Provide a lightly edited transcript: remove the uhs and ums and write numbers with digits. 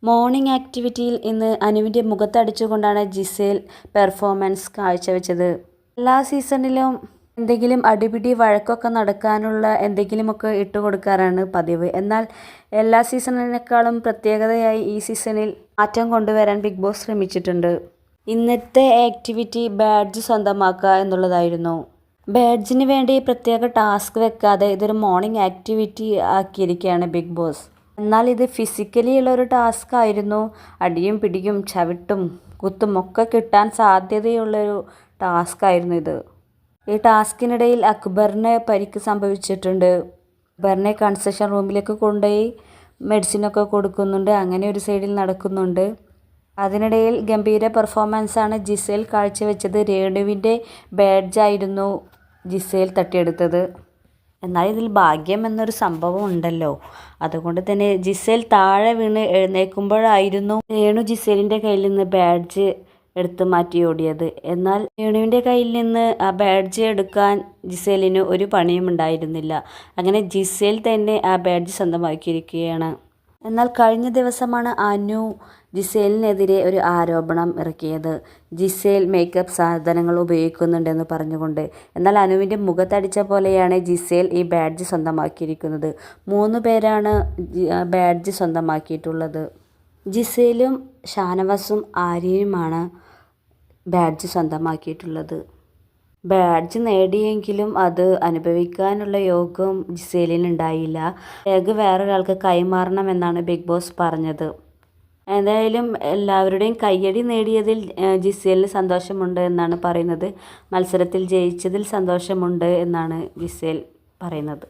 Morning ആക്ടിവിറ്റിയിൽ ഇന്ന് അനുവിൻ്റെ മുഖത്തടിച്ചുകൊണ്ടാണ് Gizele performance കാഴ്ചവെച്ചത്. എല്ലാ സീസണിലും എന്തെങ്കിലും അടിപിടി വഴക്കൊക്കെ നടക്കാനുള്ള എന്തെങ്കിലുമൊക്കെ ഇട്ടുകൊടുക്കാറാണ് പതിവ്. എന്നാൽ എല്ലാ സീസണിനേക്കാളും പ്രത്യേകതയായി ഈ സീസണിൽ മാറ്റം കൊണ്ടുവരാൻ ബിഗ് ബോസ് ശ്രമിച്ചിട്ടുണ്ട്. ഇന്നത്തെ ആക്ടിവിറ്റി ബാഡ്ജ് സ്വന്തമാക്കുക എന്നുള്ളതായിരുന്നു. ബാഡ്ജിന് വേണ്ടി പ്രത്യേക ടാസ്ക് വെക്കാതെ ഇതൊരു മോർണിംഗ് ആക്ടിവിറ്റി ആക്കിയിരിക്കുകയാണ് ബിഗ് ബോസ്. എന്നാൽ ഇത് ഫിസിക്കലി ഉള്ളൊരു ടാസ്ക് ആയിരുന്നു. അടിയും പിടിയും ചവിട്ടും കുത്തും ഒക്കെ കിട്ടാൻ സാധ്യതയുള്ളൊരു ടാസ്ക് ആയിരുന്നു ഇത്. ഈ ടാസ്കിനിടയിൽ അക്ബറിന് പരിക്ക് സംഭവിച്ചിട്ടുണ്ട്. അക്ബറിനെ കൺസെഷൻ റൂമിലേക്ക് കൊണ്ടുപോയി മെഡിസിനൊക്കെ കൊടുക്കുന്നുണ്ട്. അങ്ങനെ ഒരു സൈഡിൽ നടക്കുന്നുണ്ട്. അതിനിടയിൽ ഗംഭീര പെർഫോമൻസാണ് ജിസേൽ കാഴ്ചവെച്ചത്. രേണുവിൻ്റെ ബാഡ്ജായിരുന്നു ജിസേൽ തട്ടിയെടുത്തത്. എന്നാൽ ഇതിൽ ഭാഗ്യം എന്നൊരു സംഭവം ഉണ്ടല്ലോ. അതുകൊണ്ട് തന്നെ ജിസേൽ താഴെ വീണ് എഴുന്നേൽക്കുമ്പോഴായിരുന്നു രേണു ജിസേലിൻ്റെ കയ്യിൽ നിന്ന് ബാഡ്ജ് എടുത്ത് മാറ്റി ഓടിയത്. എന്നാൽ രേണുവിൻ്റെ കയ്യിൽ നിന്ന് ആ ബാഡ്ജ് എടുക്കാൻ ജിസേലിന് ഒരു പണിയും ഉണ്ടായിരുന്നില്ല. അങ്ങനെ ജിസേൽ തന്നെ ആ ബാഡ്ജ് സ്വന്തമാക്കിയിരിക്കുകയാണ്. എന്നാൽ കഴിഞ്ഞ ദിവസമാണ് അനു ജിസേലിനെതിരെ ഒരു ആരോപണം ഇറക്കിയത്. ജിസേൽ മേക്കപ്പ് സാധനങ്ങൾ ഉപയോഗിക്കുന്നുണ്ടെന്ന് പറഞ്ഞുകൊണ്ട്. എന്നാൽ അനുവിൻ്റെ മുഖത്തടിച്ച പോലെയാണ് ജിസേൽ ഈ ബാഡ്ജ് സ്വന്തമാക്കിയിരിക്കുന്നത്. 3 പേരാണ് ബാഡ്ജ് സ്വന്തമാക്കിയിട്ടുള്ളത്. ജിസേലും ഷാനവാസും ആര്യയുമാണ് ബാഡ്ജ് സ്വന്തമാക്കിയിട്ടുള്ളത്. ബാഡ്ജ് നേടിയെങ്കിലും അത് അനുഭവിക്കാനുള്ള യോഗം ജിസേലിനുണ്ടായില്ല. ബാഗ് വേറൊരാൾക്ക് കൈമാറണമെന്നാണ് ബിഗ് ബോസ് പറഞ്ഞത്. എന്തായാലും എല്ലാവരുടെയും കയ്യടി നേടിയതിൽ ജിസേലിന് സന്തോഷമുണ്ട് എന്നാണ് പറയുന്നത്. മത്സരത്തിൽ ജയിച്ചതിൽ സന്തോഷമുണ്ട് എന്നാണ് ജിസേൽ പറയുന്നത്.